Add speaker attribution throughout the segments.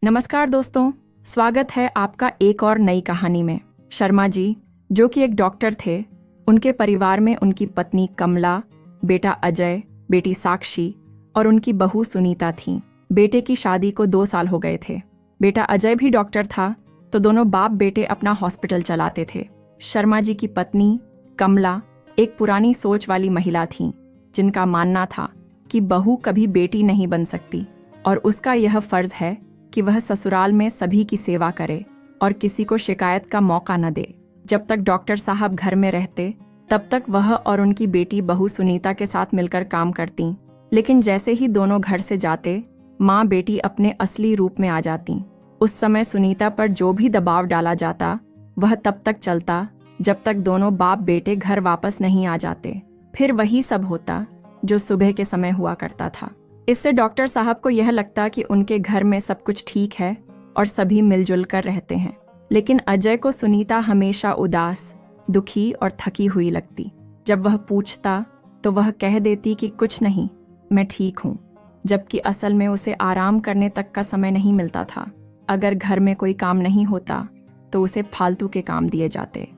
Speaker 1: नमस्कार दोस्तों, स्वागत है आपका एक और नई कहानी में। शर्मा जी, जो कि एक डॉक्टर थे, उनके परिवार में उनकी पत्नी कमला, बेटा अजय, बेटी साक्षी और उनकी बहू सुनीता थीं। बेटे की शादी को 2 साल हो गए थे। बेटा अजय भी डॉक्टर था, तो दोनों बाप बेटे अपना हॉस्पिटल चलाते थे। शर्मा जी की पत्नी कमला एक पुरानी सोच वाली महिला थीं, जिनका मानना था कि बहू कभी बेटी नहीं बन सकती और उसका यह फर्ज है कि वह ससुराल में सभी की सेवा करे और किसी को शिकायत का मौका न दे। जब तक डॉक्टर साहब घर में रहते, तब तक वह और उनकी बेटी बहू सुनीता के साथ मिलकर काम करतीं। लेकिन जैसे ही दोनों घर से जाते, माँ बेटी अपने असली रूप में आ जातीं। उस समय सुनीता पर जो भी दबाव डाला जाता, वह तब तक चलता जब तक दोनों बाप बेटे घर वापस नहीं आ जाते। फिर वही सब होता जो सुबह के समय हुआ करता था। इससे डॉक्टर साहब को यह लगता कि उनके घर में सब कुछ ठीक है और सभी मिलजुल कर रहते हैं। लेकिन अजय को सुनीता हमेशा उदास, दुखी और थकी हुई लगती। जब वह पूछता तो वह कह देती कि कुछ नहीं, मैं ठीक हूँ, जबकि असल में उसे आराम करने तक का समय नहीं मिलता था। अगर घर में कोई काम नहीं होता तो उसे फालतू के काम दिए जाते।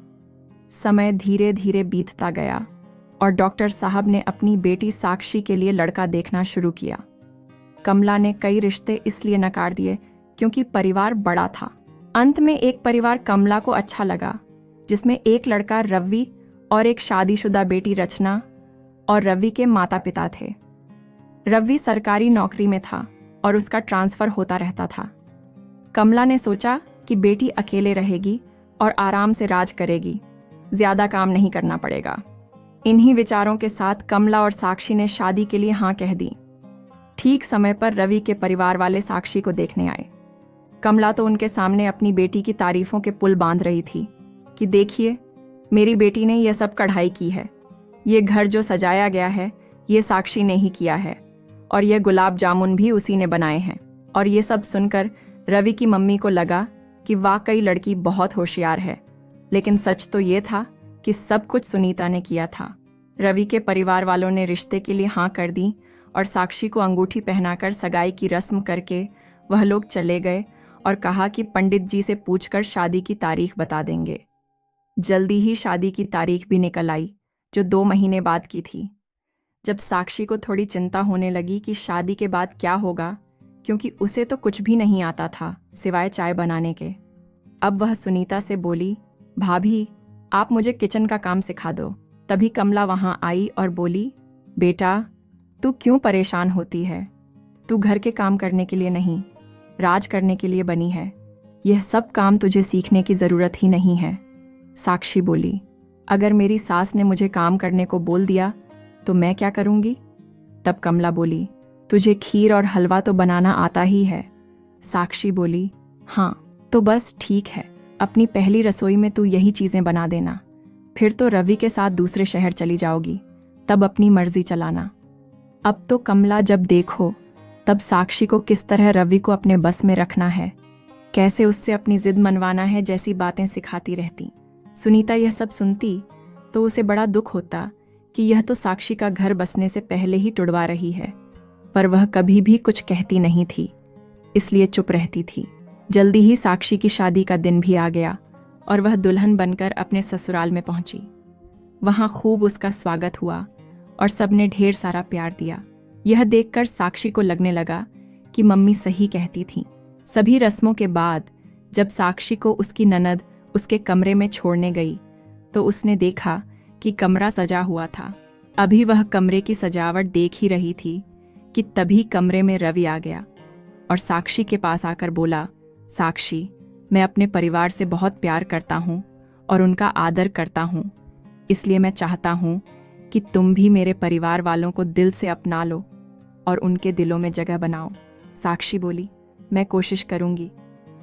Speaker 1: समय धीरे धीरे बीतता गया और डॉक्टर साहब ने अपनी बेटी साक्षी के लिए लड़का देखना शुरू किया। कमला ने कई रिश्ते इसलिए नकार दिए क्योंकि परिवार बड़ा था। अंत में एक परिवार कमला को अच्छा लगा, जिसमें एक लड़का रवि और एक शादीशुदा बेटी रचना और रवि के माता पिता थे। रवि सरकारी नौकरी में था और उसका ट्रांसफर होता रहता था। कमला ने सोचा कि बेटी अकेले रहेगी और आराम से राज करेगी, ज्यादा काम नहीं करना पड़ेगा। इन्हीं विचारों के साथ कमला और साक्षी ने शादी के लिए हाँ कह दी। ठीक समय पर रवि के परिवार वाले साक्षी को देखने आए। कमला तो उनके सामने अपनी बेटी की तारीफों के पुल बांध रही थी कि देखिए, मेरी बेटी ने यह सब कढ़ाई की है, ये घर जो सजाया गया है ये साक्षी ने ही किया है और ये गुलाब जामुन भी उसी ने बनाए हैं। और ये सब सुनकर रवि की मम्मी को लगा कि वाकई लड़की बहुत होशियार है। लेकिन सच तो ये था कि सब कुछ सुनीता ने किया था। रवि के परिवार वालों ने रिश्ते के लिए हाँ कर दी और साक्षी को अंगूठी पहनाकर सगाई की रस्म करके वह लोग चले गए और कहा कि पंडित जी से पूछकर शादी की तारीख बता देंगे। जल्दी ही शादी की तारीख भी निकल आई, जो 2 महीने बाद की थी। जब साक्षी को थोड़ी चिंता होने लगी कि शादी के बाद क्या होगा, क्योंकि उसे तो कुछ भी नहीं आता था सिवाय चाय बनाने के, अब वह सुनीता से बोली, भाभी आप मुझे किचन का काम सिखा दो। तभी कमला वहां आई और बोली, बेटा तू क्यों परेशान होती है? तू घर के काम करने के लिए नहीं, राज करने के लिए बनी है। यह सब काम तुझे सीखने की जरूरत ही नहीं है। साक्षी बोली, अगर मेरी सास ने मुझे काम करने को बोल दिया तो मैं क्या करूंगी? तब कमला बोली, तुझे खीर और हलवा तो बनाना आता ही है। साक्षी बोली, हाँ तो बस ठीक है, अपनी पहली रसोई में तू यही चीजें बना देना। फिर तो रवि के साथ दूसरे शहर चली जाओगी, तब अपनी मर्जी चलाना। अब तो कमला जब देखो तब साक्षी को किस तरह रवि को अपने बस में रखना है, कैसे उससे अपनी जिद मनवाना है, जैसी बातें सिखाती रहती। सुनीता यह सब सुनती तो उसे बड़ा दुख होता कि यह तो साक्षी का घर बसने से पहले ही टुड़वा रही है, पर वह कभी भी कुछ कहती नहीं थी, इसलिए चुप रहती थी। जल्दी ही साक्षी की शादी का दिन भी आ गया और वह दुल्हन बनकर अपने ससुराल में पहुंची। वहां खूब उसका स्वागत हुआ और सबने ढेर सारा प्यार दिया। यह देखकर साक्षी को लगने लगा कि मम्मी सही कहती थीं। सभी रस्मों के बाद जब साक्षी को उसकी ननद उसके कमरे में छोड़ने गई तो उसने देखा कि कमरा सजा हुआ था। अभी वह कमरे की सजावट देख ही रही थी कि तभी कमरे में रवि आ गया और साक्षी के पास आकर बोला, साक्षी, मैं अपने परिवार से बहुत प्यार करता हूँ और उनका आदर करता हूँ, इसलिए मैं चाहता हूँ कि तुम भी मेरे परिवार वालों को दिल से अपना लो और उनके दिलों में जगह बनाओ। साक्षी बोली, मैं कोशिश करूँगी,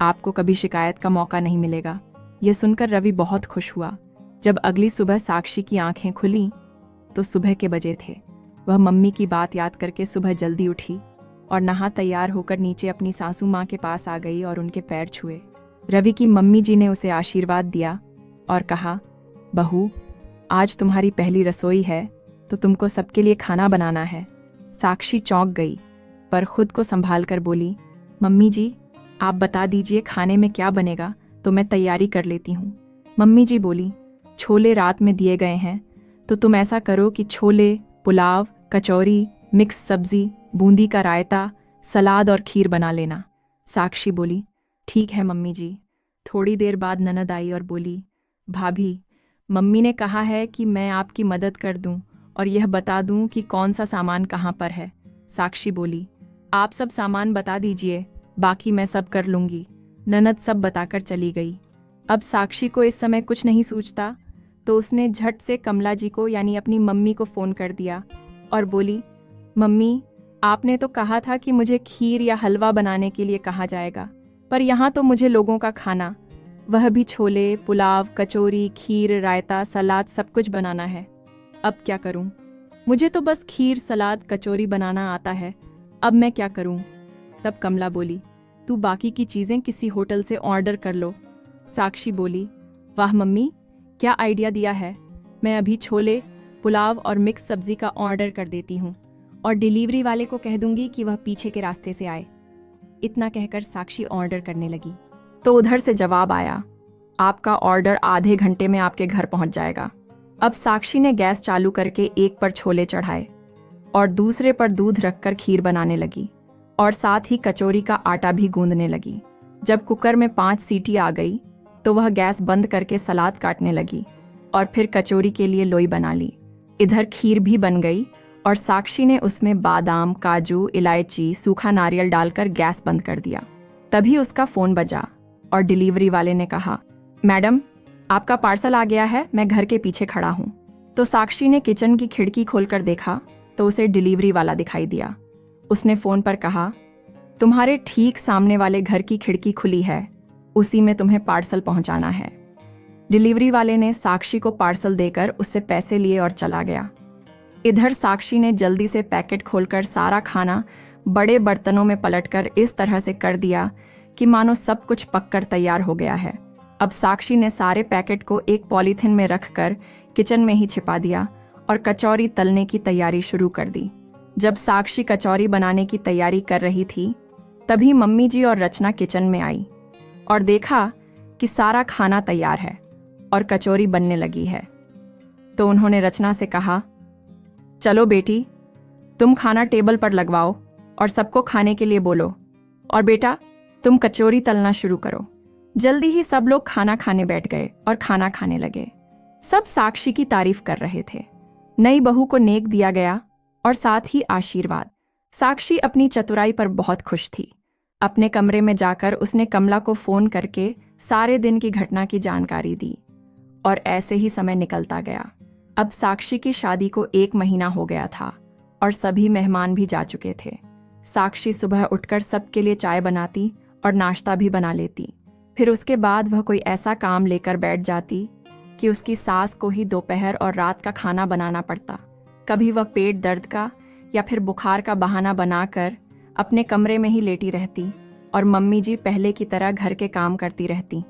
Speaker 1: आपको कभी शिकायत का मौका नहीं मिलेगा। यह सुनकर रवि बहुत खुश हुआ। जब अगली सुबह साक्षी की आंखें खुली तो सुबह के बजे थे। वह मम्मी की बात याद करके सुबह जल्दी उठी और नहा तैयार होकर नीचे अपनी सासू माँ के पास आ गई और उनके पैर छुए। रवि की मम्मी जी ने उसे आशीर्वाद दिया और कहा, बहू आज तुम्हारी पहली रसोई है तो तुमको सबके लिए खाना बनाना है। साक्षी चौंक गई पर खुद को संभाल कर बोली, मम्मी जी आप बता दीजिए खाने में क्या बनेगा तो मैं तैयारी कर लेती हूँ। मम्मी जी बोली, छोले रात में दिए गए हैं तो तुम ऐसा करो कि छोले, पुलाव, कचौरी, मिक्स सब्जी, बूंदी का रायता, सलाद और खीर बना लेना। साक्षी बोली, ठीक है मम्मी जी। थोड़ी देर बाद ननद आई और बोली, भाभी, मम्मी ने कहा है कि मैं आपकी मदद कर दूं और यह बता दूं कि कौन सा सामान कहाँ पर है। साक्षी बोली, आप सब सामान बता दीजिए, बाकी मैं सब कर लूंगी। ननद सब बताकर चली गई। अब साक्षी को इस समय कुछ नहीं सूझता तो उसने झट से कमला जी को यानी अपनी मम्मी को फ़ोन कर दिया और बोली, मम्मी, आपने तो कहा था कि मुझे खीर या हलवा बनाने के लिए कहा जाएगा, पर यहाँ तो मुझे लोगों का खाना, वह भी छोले, पुलाव, कचौरी, खीर, रायता, सलाद सब कुछ बनाना है। अब क्या करूँ? मुझे तो बस खीर, सलाद, कचौरी बनाना आता है। अब मैं क्या करूँ? तब कमला बोली, तू बाकी की चीज़ें किसी होटल से ऑर्डर कर लो। साक्षी बोली, वाह मम्मी, क्या आइडिया दिया है। मैं अभी छोले, पुलाव और मिक्स सब्जी का ऑर्डर कर देती हूँ और डिलीवरी वाले को कह दूंगी कि वह पीछे के रास्ते से आए। इतना कहकर साक्षी ऑर्डर करने लगी तो उधर से जवाब आया, आपका ऑर्डर आधे घंटे में आपके घर पहुंच जाएगा। अब साक्षी ने गैस चालू करके एक पर छोले चढ़ाए और दूसरे पर दूध रखकर खीर बनाने लगी और साथ ही कचौरी का आटा भी गूंदने लगी। जब कुकर में 5 सीटी आ गई तो वह गैस बंद करके सलाद काटने लगी और फिर कचौरी के लिए लोई बना ली। इधर खीर भी बन गई और साक्षी ने उसमें बादाम, काजू, इलायची, सूखा नारियल डालकर गैस बंद कर दिया। तभी उसका फ़ोन बजा और डिलीवरी वाले ने कहा, मैडम, आपका पार्सल आ गया है, मैं घर के पीछे खड़ा हूँ। तो साक्षी ने किचन की खिड़की खोलकर देखा तो उसे डिलीवरी वाला दिखाई दिया। उसने फ़ोन पर कहा, तुम्हारे ठीक सामने वाले घर की खिड़की खुली है, उसी में तुम्हें पार्सल पहुंचाना है। डिलीवरी वाले ने साक्षी को पार्सल देकर उससे पैसे लिए और चला गया। इधर साक्षी ने जल्दी से पैकेट खोलकर सारा खाना बड़े बर्तनों में पलटकर इस तरह से कर दिया कि मानो सब कुछ पककर तैयार हो गया है। अब साक्षी ने सारे पैकेट को एक पॉलीथिन में रखकर किचन में ही छिपा दिया और कचौरी तलने की तैयारी शुरू कर दी। जब साक्षी कचौरी बनाने की तैयारी कर रही थी तभी मम्मी जी और रचना किचन में आई और देखा कि सारा खाना तैयार है और कचौरी बनने लगी है। तो उन्होंने रचना से कहा, चलो बेटी, तुम खाना टेबल पर लगवाओ और सबको खाने के लिए बोलो, और बेटा तुम कचौरी तलना शुरू करो। जल्दी ही सब लोग खाना खाने बैठ गए और खाना खाने लगे। सब साक्षी की तारीफ कर रहे थे। नई बहू को नेक दिया गया और साथ ही आशीर्वाद। साक्षी अपनी चतुराई पर बहुत खुश थी। अपने कमरे में जाकर उसने कमला को फ़ोन करके सारे दिन की घटना की जानकारी दी और ऐसे ही समय निकलता गया। अब साक्षी की शादी को 1 महीना हो गया था और सभी मेहमान भी जा चुके थे। साक्षी सुबह उठकर सबके लिए चाय बनाती और नाश्ता भी बना लेती। फिर उसके बाद वह कोई ऐसा काम लेकर बैठ जाती कि उसकी सास को ही दोपहर और रात का खाना बनाना पड़ता। कभी वह पेट दर्द का या फिर बुखार का बहाना बनाकर अपने कमरे में ही लेटी रहती और मम्मी जी पहले की तरह घर के काम करती रहती।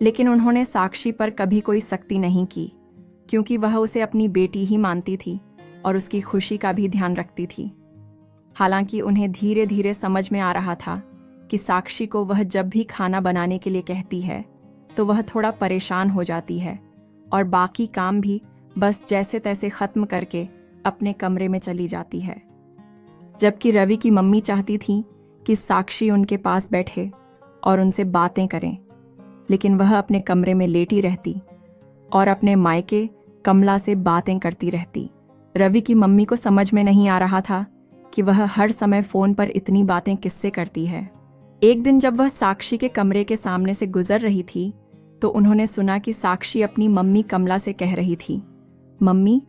Speaker 1: लेकिन उन्होंने साक्षी पर कभी कोई सख्ती नहीं की, क्योंकि वह उसे अपनी बेटी ही मानती थी और उसकी खुशी का भी ध्यान रखती थी। हालांकि उन्हें धीरे धीरे समझ में आ रहा था कि साक्षी को वह जब भी खाना बनाने के लिए कहती है तो वह थोड़ा परेशान हो जाती है और बाकी काम भी बस जैसे तैसे ख़त्म करके अपने कमरे में चली जाती है। जबकि रवि की मम्मी चाहती थी कि साक्षी उनके पास बैठे और उनसे बातें करें, लेकिन वह अपने कमरे में लेटी रहती और अपने मायके कमला से बातें करती रहती। रवि की मम्मी को समझ में नहीं आ रहा था कि वह हर समय फ़ोन पर इतनी बातें किससे करती है। एक दिन जब वह साक्षी के कमरे के सामने से गुजर रही थी तो उन्होंने सुना कि साक्षी अपनी मम्मी कमला से कह रही थी, मम्मी,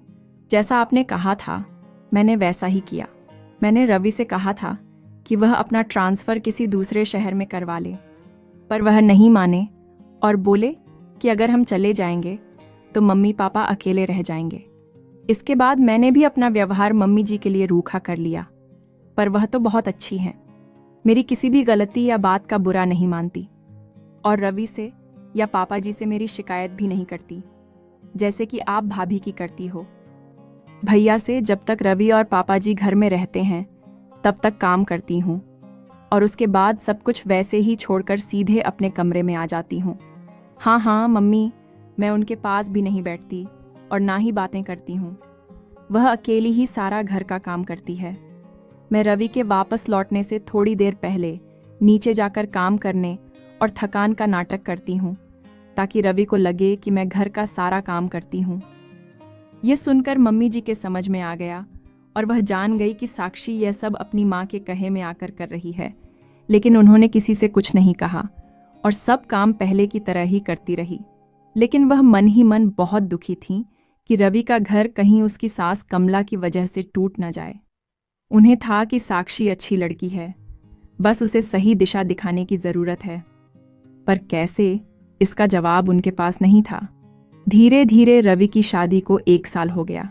Speaker 1: जैसा आपने कहा था मैंने वैसा ही किया। मैंने रवि से कहा था कि वह अपना ट्रांसफ़र किसी दूसरे शहर में करवा ले, पर वह नहीं माने और बोले कि अगर हम चले जाएंगे तो मम्मी पापा अकेले रह जाएंगे। इसके बाद मैंने भी अपना व्यवहार मम्मी जी के लिए रूखा कर लिया, पर वह तो बहुत अच्छी हैं, मेरी किसी भी गलती या बात का बुरा नहीं मानती और रवि से या पापा जी से मेरी शिकायत भी नहीं करती, जैसे कि आप भाभी की करती हो। भैया से जब तक रवि और पापा जी घर में रहते हैं तब तक काम करती हूँ और उसके बाद सब कुछ वैसे ही छोड़कर सीधे अपने कमरे में आ जाती हूँ। हाँ हाँ मम्मी, मैं उनके पास भी नहीं बैठती और ना ही बातें करती हूँ। वह अकेली ही सारा घर का काम करती है। मैं रवि के वापस लौटने से थोड़ी देर पहले नीचे जाकर काम करने और थकान का नाटक करती हूँ, ताकि रवि को लगे कि मैं घर का सारा काम करती हूँ। यह सुनकर मम्मी जी के समझ में आ गया और वह जान गई कि साक्षी यह सब अपनी माँ के कहे में आकर कर रही है, लेकिन उन्होंने किसी से कुछ नहीं कहा और सब काम पहले की तरह ही करती रही। लेकिन वह मन ही मन बहुत दुखी थी कि रवि का घर कहीं उसकी सास कमला की वजह से टूट न जाए। उन्हें था कि साक्षी अच्छी लड़की है, बस उसे सही दिशा दिखाने की जरूरत है। पर कैसे, इसका जवाब उनके पास नहीं था। धीरे धीरे रवि की शादी को 1 साल हो गया।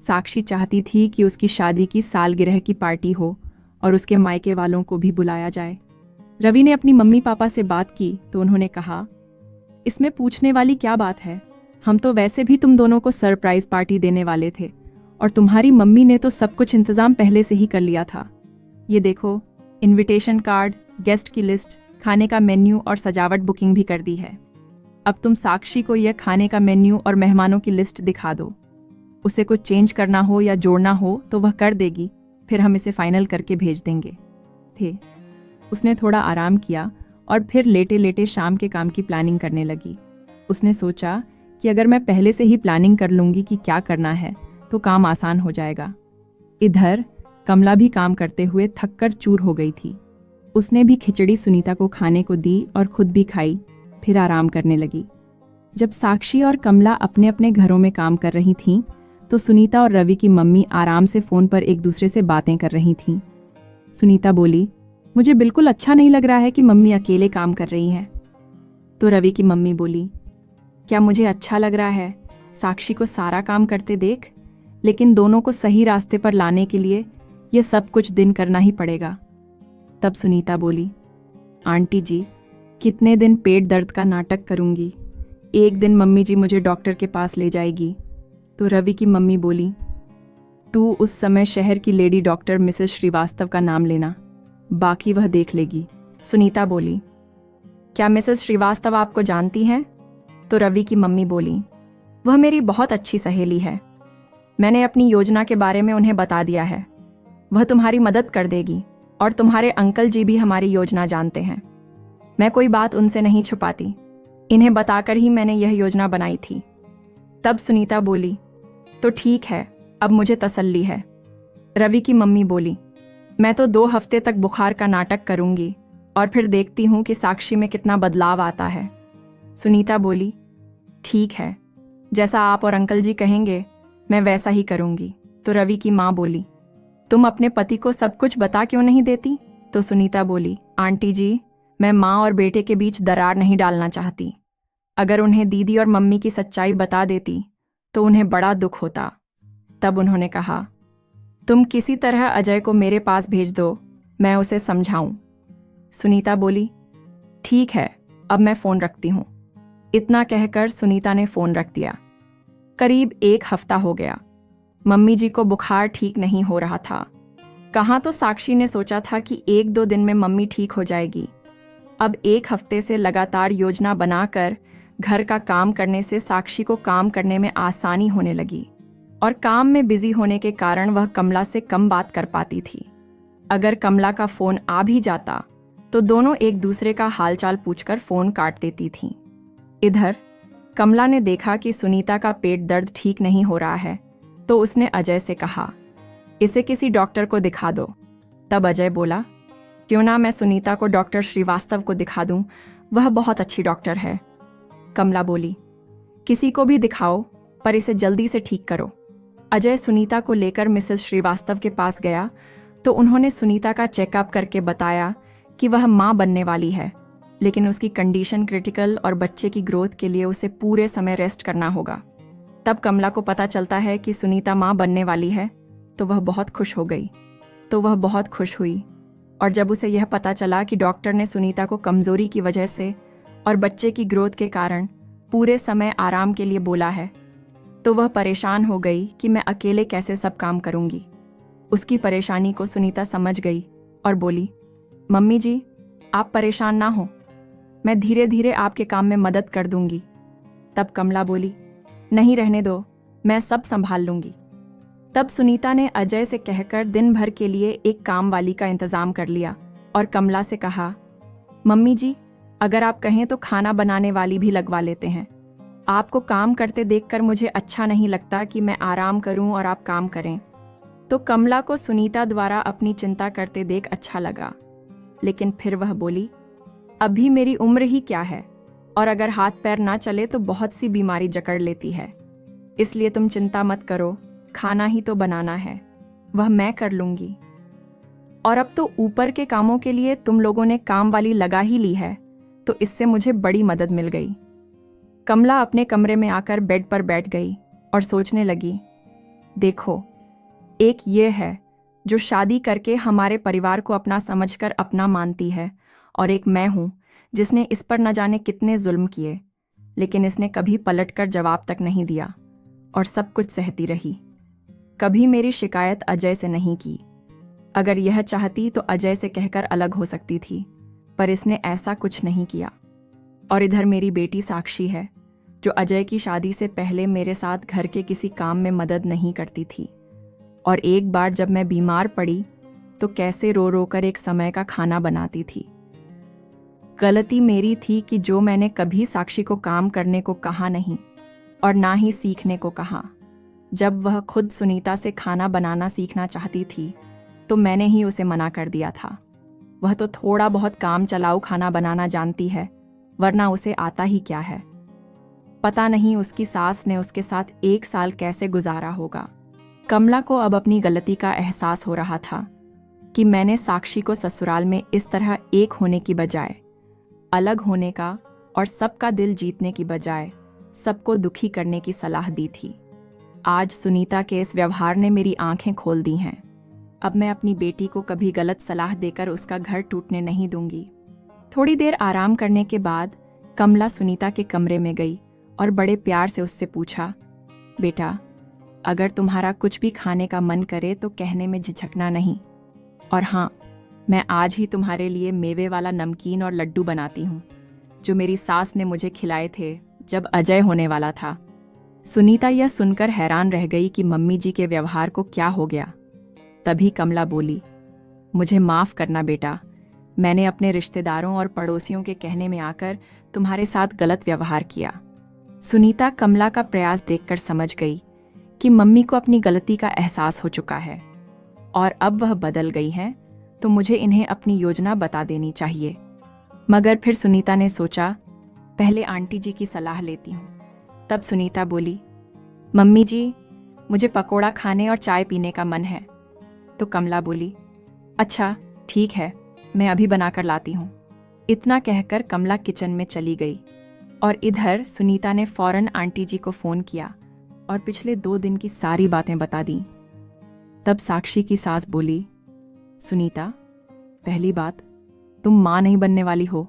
Speaker 1: साक्षी चाहती थी कि उसकी शादी की सालगिरह की पार्टी हो और उसके मायके वालों को भी बुलाया जाए। रवि ने अपनी मम्मी पापा से बात की तो उन्होंने कहा, इसमें पूछने वाली क्या बात है, हम तो वैसे भी तुम दोनों को सरप्राइज पार्टी देने वाले थे और तुम्हारी मम्मी ने तो सब कुछ इंतजाम पहले से ही कर लिया था। ये देखो, इनविटेशन कार्ड, गेस्ट की लिस्ट, खाने का मेन्यू और सजावट बुकिंग भी कर दी है। अब तुम साक्षी को यह खाने का मेन्यू और मेहमानों की लिस्ट दिखा दो। उसे कुछ चेंज करना हो या जोड़ना हो तो वह कर देगी, फिर हम इसे फाइनल करके भेज देंगे। उसने थोड़ा आराम किया और फिर लेटे लेटे शाम के काम की प्लानिंग करने लगी। उसने सोचा कि अगर मैं पहले से ही प्लानिंग कर लूंगी कि क्या करना है तो काम आसान हो जाएगा। इधर कमला भी काम करते हुए थककर चूर हो गई थी। उसने भी खिचड़ी सुनीता को खाने को दी और खुद भी खाई, फिर आराम करने लगी। जब साक्षी और कमला अपने अपने घरों में काम कर रही थीं, तो सुनीता और रवि की मम्मी आराम से फोन पर एक दूसरे से बातें कर रही थीं। सुनीता बोली, मुझे बिल्कुल अच्छा नहीं लग रहा है कि मम्मी अकेले काम कर रही हैं। तो रवि की मम्मी बोली, क्या मुझे अच्छा लग रहा है साक्षी को सारा काम करते देख, लेकिन दोनों को सही रास्ते पर लाने के लिए ये सब कुछ दिन करना ही पड़ेगा। तब सुनीता बोली, आंटी जी, कितने दिन पेट दर्द का नाटक करूंगी, एक दिन मम्मी जी मुझे डॉक्टर के पास ले जाएगी। तो रवि की मम्मी बोली, तू उस समय शहर की लेडी डॉक्टर मिसेस श्रीवास्तव का नाम लेना, बाकी वह देख लेगी। सुनीता बोली, क्या मिसेस श्रीवास्तव आपको जानती हैं? तो रवि की मम्मी बोली, वह मेरी बहुत अच्छी सहेली है। मैंने अपनी योजना के बारे में उन्हें बता दिया है। वह तुम्हारी मदद कर देगी और तुम्हारे अंकल जी भी हमारी योजना जानते हैं। मैं कोई बात उनसे नहीं छुपाती, इन्हें बताकर ही मैंने यह योजना बनाई थी। तब सुनीता बोली, तो ठीक है, अब मुझे तसल्ली है। रवि की मम्मी बोली, मैं तो 2 हफ्ते तक बुखार का नाटक करूंगी और फिर देखती हूँ कि साक्षी में कितना बदलाव आता है। सुनीता बोली, ठीक है, जैसा आप और अंकल जी कहेंगे मैं वैसा ही करूंगी। तो रवि की माँ बोली, तुम अपने पति को सब कुछ बता क्यों नहीं देती? तो सुनीता बोली, आंटी जी, मैं माँ और बेटे के बीच दरार नहीं डालना चाहती। अगर उन्हें दीदी और मम्मी की सच्चाई बता देती तो उन्हें बड़ा दुख होता। तब उन्होंने कहा, तुम किसी तरह अजय को मेरे पास भेज दो, मैं उसे समझाऊं। सुनीता बोली, ठीक है, अब मैं फ़ोन रखती हूँ। इतना कहकर सुनीता ने फ़ोन रख दिया। करीब 1 हफ्ता हो गया। मम्मी जी को बुखार ठीक नहीं हो रहा था। कहाँ तो साक्षी ने सोचा था कि 1-2 दिन में मम्मी ठीक हो जाएगी। अब 1 हफ्ते से लगातार योजना बनाकर घर का काम करने से साक्षी को काम करने में आसानी होने लगी और काम में बिजी होने के कारण वह कमला से कम बात कर पाती थी। अगर कमला का फ़ोन आ भी जाता तो दोनों एक दूसरे का हालचाल पूछकर फ़ोन काट देती थीं। इधर कमला ने देखा कि सुनीता का पेट दर्द ठीक नहीं हो रहा है, तो उसने अजय से कहा, इसे किसी डॉक्टर को दिखा दो। तब अजय बोला, क्यों ना मैं सुनीता को डॉक्टर श्रीवास्तव को दिखा दूं, वह बहुत अच्छी डॉक्टर है। कमला बोली, किसी को भी दिखाओ, पर इसे जल्दी से ठीक करो। अजय सुनीता को लेकर मिसेस श्रीवास्तव के पास गया तो उन्होंने सुनीता का चेकअप करके बताया कि वह माँ बनने वाली है, लेकिन उसकी कंडीशन क्रिटिकल और बच्चे की ग्रोथ के लिए उसे पूरे समय रेस्ट करना होगा। तब कमला को पता चलता है कि सुनीता माँ बनने वाली है तो वह बहुत खुश हुई। और जब उसे यह पता चला कि डॉक्टर ने सुनीता को कमज़ोरी की वजह से और बच्चे की ग्रोथ के कारण पूरे समय आराम के लिए बोला है, तो वह परेशान हो गई कि मैं अकेले कैसे सब काम करूंगी। उसकी परेशानी को सुनीता समझ गई और बोली, मम्मी जी, आप परेशान ना हो, मैं धीरे धीरे आपके काम में मदद कर दूंगी। तब कमला बोली, नहीं रहने दो, मैं सब संभाल लूंगी। तब सुनीता ने अजय से कहकर दिन भर के लिए एक काम वाली का इंतजाम कर लिया और कमला से कहा, मम्मी जी, अगर आप कहें तो खाना बनाने वाली भी लगवा लेते हैं। आपको काम करते देखकर मुझे अच्छा नहीं लगता कि मैं आराम करूं और आप काम करें। तो कमला को सुनीता द्वारा अपनी चिंता करते देख अच्छा लगा, लेकिन फिर वह बोली, अभी मेरी उम्र ही क्या है, और अगर हाथ पैर ना चले तो बहुत सी बीमारी जकड़ लेती है। इसलिए तुम चिंता मत करो, खाना ही तो बनाना है, वह मैं कर लूंगी। और अब तो ऊपर के कामों के लिए तुम लोगों ने काम वाली लगा ही ली है, तो इससे मुझे बड़ी मदद मिल गई। कमला अपने कमरे में आकर बेड पर बैठ गई और सोचने लगी, देखो, एक ये है जो शादी करके हमारे परिवार को अपना समझकर अपना मानती है, और एक मैं हूं जिसने इस पर न जाने कितने जुल्म किए, लेकिन इसने कभी पलटकर जवाब तक नहीं दिया और सब कुछ सहती रही। कभी मेरी शिकायत अजय से नहीं की। अगर यह चाहती तो अजय से कहकर अलग हो सकती थी, पर इसने ऐसा कुछ नहीं किया। और इधर मेरी बेटी साक्षी है, जो अजय की शादी से पहले मेरे साथ घर के किसी काम में मदद नहीं करती थी, और एक बार जब मैं बीमार पड़ी तो कैसे रो रो कर एक समय का खाना बनाती थी। गलती मेरी थी कि जो मैंने कभी साक्षी को काम करने को कहा नहीं और ना ही सीखने को कहा। जब वह खुद सुनीता से खाना बनाना सीखना चाहती थी तो मैंने ही उसे मना कर दिया था। वह तो थोड़ा बहुत काम चलाऊ खाना बनाना जानती है, वरना उसे आता ही क्या है। पता नहीं उसकी सास ने उसके साथ 1 साल कैसे गुजारा होगा। कमला को अब अपनी गलती का एहसास हो रहा था कि मैंने साक्षी को ससुराल में इस तरह एक होने की बजाय अलग होने का और सबका दिल जीतने की बजाय सबको दुखी करने की सलाह दी थी। आज सुनीता के इस व्यवहार ने मेरी आंखें खोल दी हैं। अब मैं अपनी बेटी को कभी गलत सलाह देकर उसका घर टूटने नहीं दूंगी। थोड़ी देर आराम करने के बाद कमला सुनीता के कमरे में गई और बड़े प्यार से उससे पूछा, बेटा, अगर तुम्हारा कुछ भी खाने का मन करे तो कहने में झिझकना नहीं। और हाँ, मैं आज ही तुम्हारे लिए मेवे वाला नमकीन और लड्डू बनाती हूँ, जो मेरी सास ने मुझे खिलाए थे जब अजय होने वाला था। सुनीता यह सुनकर हैरान रह गई कि मम्मी जी के व्यवहार को क्या हो गया। तभी कमला बोली, मुझे माफ़ करना बेटा, मैंने अपने रिश्तेदारों और पड़ोसियों के कहने में आकर तुम्हारे साथ गलत व्यवहार किया। सुनीता कमला का प्रयास देखकर समझ गई कि मम्मी को अपनी गलती का एहसास हो चुका है और अब वह बदल गई हैं, तो मुझे इन्हें अपनी योजना बता देनी चाहिए। मगर फिर सुनीता ने सोचा, पहले आंटी जी की सलाह लेती हूँ। तब सुनीता बोली, मम्मी जी, मुझे पकोड़ा खाने और चाय पीने का मन है। तो कमला बोली, अच्छा ठीक है, मैं अभी बनाकर लाती हूँ। इतना कहकर कमला किचन में चली गई और इधर सुनीता ने फौरन आंटी जी को फ़ोन किया और पिछले 2 दिन की सारी बातें बता दी। तब साक्षी की सास बोली, सुनीता, पहली बात, तुम माँ नहीं बनने वाली हो।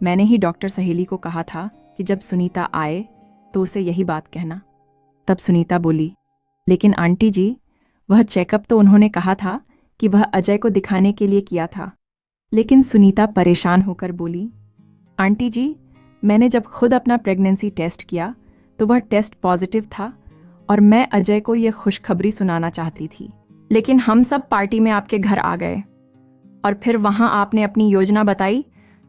Speaker 1: मैंने ही डॉक्टर सहेली को कहा था कि जब सुनीता आए तो उसे यही बात कहना। तब सुनीता बोली, लेकिन आंटी जी, वह चेकअप तो उन्होंने कहा था कि वह अजय को दिखाने के लिए किया था। लेकिन सुनीता परेशान होकर बोली, आंटी जी, मैंने जब खुद अपना प्रेगनेंसी टेस्ट किया तो वह टेस्ट पॉजिटिव था और मैं अजय को यह खुशखबरी सुनाना चाहती थी, लेकिन हम सब पार्टी में आपके घर आ गए और फिर वहां आपने अपनी योजना बताई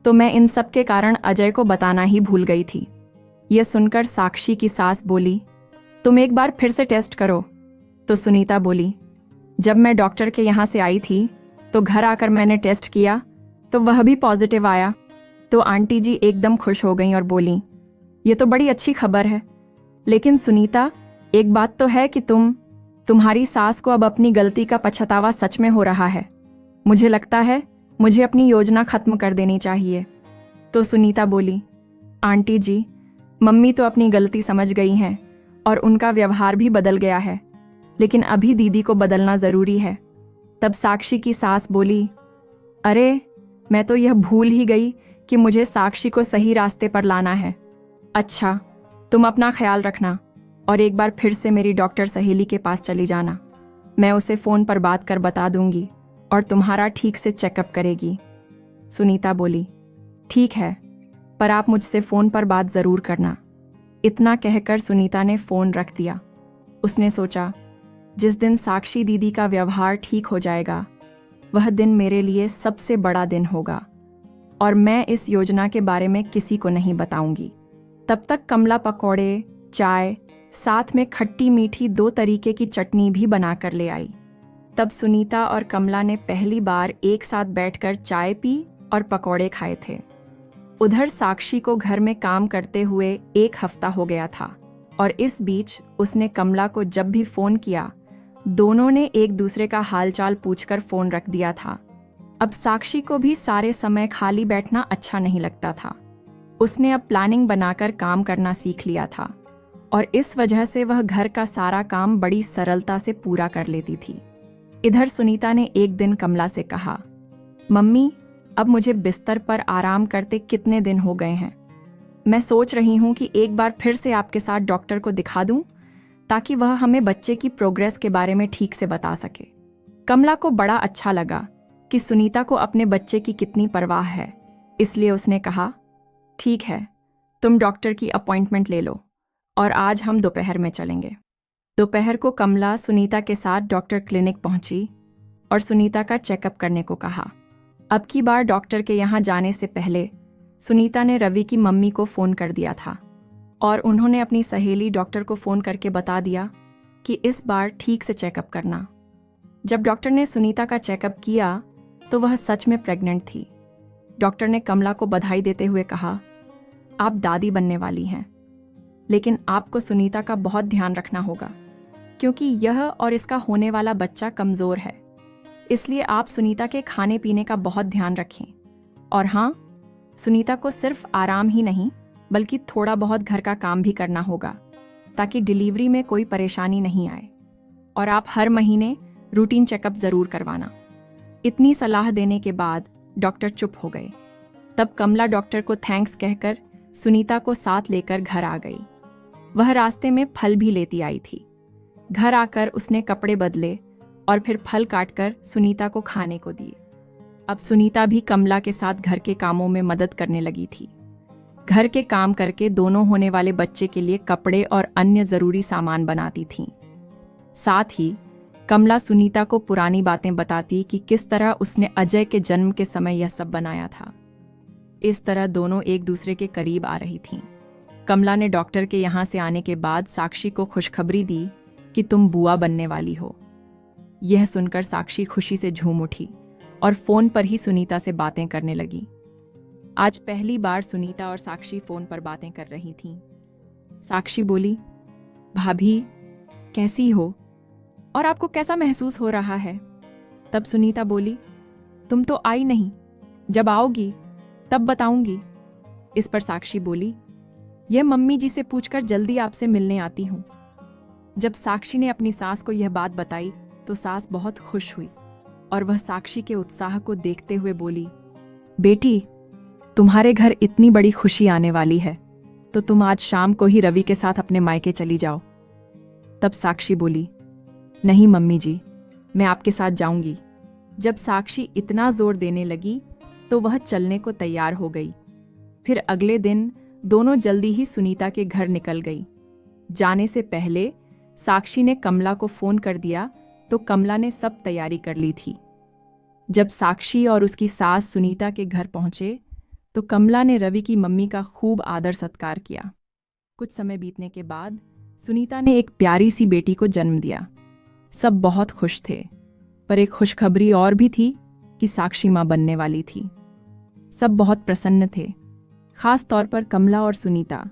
Speaker 1: तो मैं इन सब के कारण अजय को बताना ही भूल गई थी। यह सुनकर साक्षी की सास बोली, तुम एक बार फिर से टेस्ट करो। तो सुनीता बोली, जब मैं डॉक्टर के यहाँ से आई थी तो घर आकर मैंने टेस्ट किया तो वह भी पॉजिटिव आया। तो आंटी जी एकदम खुश हो गईं और बोली, ये तो बड़ी अच्छी खबर है। लेकिन सुनीता, एक बात तो है कि तुम्हारी सास को अब अपनी गलती का पछतावा सच में हो रहा है। मुझे लगता है मुझे अपनी योजना खत्म कर देनी चाहिए। तो सुनीता बोली, आंटी जी, मम्मी तो अपनी गलती समझ गई हैं और उनका व्यवहार भी बदल गया है, लेकिन अभी दीदी को बदलना ज़रूरी है। तब साक्षी की सास बोली, अरे, मैं तो यह भूल ही गई कि मुझे साक्षी को सही रास्ते पर लाना है। अच्छा, तुम अपना ख्याल रखना और एक बार फिर से मेरी डॉक्टर सहेली के पास चली जाना। मैं उसे फ़ोन पर बात कर बता दूंगी और तुम्हारा ठीक से चेकअप करेगी। सुनीता बोली, ठीक है, पर आप मुझसे फ़ोन पर बात ज़रूर करना। इतना कहकर सुनीता ने फ़ोन रख दिया। उसने सोचा, जिस दिन साक्षी दीदी का व्यवहार ठीक हो जाएगा, वह दिन मेरे लिए सबसे बड़ा दिन होगा और मैं इस योजना के बारे में किसी को नहीं बताऊंगी। तब तक कमला पकौड़े, चाय, साथ में खट्टी मीठी 2 तरीके की चटनी भी बनाकर ले आई। तब सुनीता और कमला ने पहली बार एक साथ बैठकर चाय पी और पकौड़े खाए थे। उधर साक्षी को घर में काम करते हुए 1 हफ्ता हो गया था और इस बीच उसने कमला को जब भी फ़ोन किया, दोनों ने एक दूसरे का हालचाल पूछकर फ़ोन रख दिया था। अब साक्षी को भी सारे समय खाली बैठना अच्छा नहीं लगता था। उसने अब प्लानिंग बनाकर काम करना सीख लिया था और इस वजह से वह घर का सारा काम बड़ी सरलता से पूरा कर लेती थी। इधर सुनीता ने एक दिन कमला से कहा, मम्मी, अब मुझे बिस्तर पर आराम करते कितने दिन हो गए हैं। मैं सोच रही हूँ कि एक बार फिर से आपके साथ डॉक्टर को दिखा दूँ ताकि वह हमें बच्चे की प्रोग्रेस के बारे में ठीक से बता सके। कमला को बड़ा अच्छा लगा कि सुनीता को अपने बच्चे की कितनी परवाह है, इसलिए उसने कहा, ठीक है, तुम डॉक्टर की अपॉइंटमेंट ले लो और आज हम दोपहर में चलेंगे। दोपहर को कमला सुनीता के साथ डॉक्टर क्लिनिक पहुंची और सुनीता का चेकअप करने को कहा। अब की बार डॉक्टर के यहाँ जाने से पहले सुनीता ने रवि की मम्मी को फ़ोन कर दिया था और उन्होंने अपनी सहेली डॉक्टर को फ़ोन करके बता दिया कि इस बार ठीक से चेकअप करना। जब डॉक्टर ने सुनीता का चेकअप किया तो वह सच में प्रेग्नेंट थी। डॉक्टर ने कमला को बधाई देते हुए कहा, आप दादी बनने वाली हैं, लेकिन आपको सुनीता का बहुत ध्यान रखना होगा क्योंकि यह और इसका होने वाला बच्चा कमज़ोर है, इसलिए आप सुनीता के खाने पीने का बहुत ध्यान रखें। और हाँ, सुनीता को सिर्फ आराम ही नहीं बल्कि थोड़ा बहुत घर का काम भी करना होगा ताकि डिलीवरी में कोई परेशानी नहीं आए। और आप हर महीने रूटीन चेकअप ज़रूर करवाना। इतनी सलाह देने के बाद डॉक्टर चुप हो गए। तब कमला डॉक्टर को थैंक्स कहकर सुनीता को साथ लेकर घर आ गई। वह रास्ते में फल भी लेती आई थी। घर आकर उसने कपड़े बदले और फिर फल काटकर सुनीता को खाने को दिए। अब सुनीता भी कमला के साथ घर के कामों में मदद करने लगी थी। घर के काम करके दोनों होने वाले बच्चे के लिए कपड़े और अन्य ज़रूरी सामान बनाती थीं। साथ ही कमला सुनीता को पुरानी बातें बताती कि किस तरह उसने अजय के जन्म के समय यह सब बनाया था। इस तरह दोनों एक दूसरे के करीब आ रही थीं। कमला ने डॉक्टर के यहाँ से आने के बाद साक्षी को खुशखबरी दी कि तुम बुआ बनने वाली हो। यह सुनकर साक्षी खुशी से झूम उठी और फ़ोन पर ही सुनीता से बातें करने लगी। आज पहली बार सुनीता और साक्षी फ़ोन पर बातें कर रही थीं। साक्षी बोली, भाभी कैसी हो और आपको कैसा महसूस हो रहा है? तब सुनीता बोली, तुम तो आई नहीं, जब आओगी तब बताऊंगी। इस पर साक्षी बोली, यह मम्मी जी से पूछकर जल्दी आपसे मिलने आती हूँ। जब साक्षी ने अपनी सास को यह बात बताई तो सास बहुत खुश हुई और वह साक्षी के उत्साह को देखते हुए बोली, बेटी, तुम्हारे घर इतनी बड़ी खुशी आने वाली है तो तुम आज शाम को ही रवि के साथ अपने मायके चली जाओ। तब साक्षी बोली, नहीं मम्मी जी, मैं आपके साथ जाऊंगी। जब साक्षी इतना जोर देने लगी तो वह चलने को तैयार हो गई। फिर अगले दिन दोनों जल्दी ही सुनीता के घर निकल गई। जाने से पहले साक्षी ने कमला को फ़ोन कर दिया तो कमला ने सब तैयारी कर ली थी। जब साक्षी और उसकी सास सुनीता के घर पहुंचे तो कमला ने रवि की मम्मी का खूब आदर सत्कार किया। कुछ समय बीतने के बाद सुनीता ने एक प्यारी सी बेटी को जन्म दिया। सब बहुत खुश थे, पर एक खुशखबरी और भी थी कि साक्षी माँ बनने वाली थी। सब बहुत प्रसन्न थे, खास तौर पर कमला और सुनीता,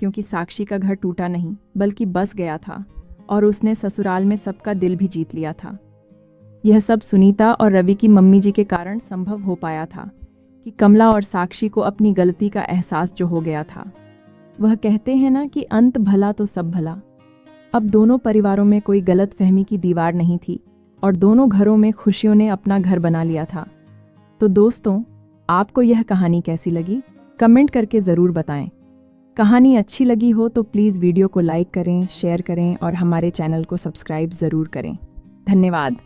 Speaker 1: क्योंकि साक्षी का घर टूटा नहीं बल्कि बस गया था और उसने ससुराल में सबका दिल भी जीत लिया था। यह सब सुनीता और रवि की मम्मी जी के कारण संभव हो पाया था कि कमला और साक्षी को अपनी गलती का एहसास जो हो गया था। वह कहते हैं ना कि अंत भला तो सब भला। अब दोनों परिवारों में कोई गलत फहमी की दीवार नहीं थी और दोनों घरों में खुशियों ने अपना घर बना लिया था। तो दोस्तों, आपको यह कहानी कैसी लगी? कमेंट करके ज़रूर बताएं। कहानी अच्छी लगी हो तो प्लीज़ वीडियो को लाइक करें, शेयर करें और हमारे चैनल को सब्सक्राइब ज़रूर करें। धन्यवाद।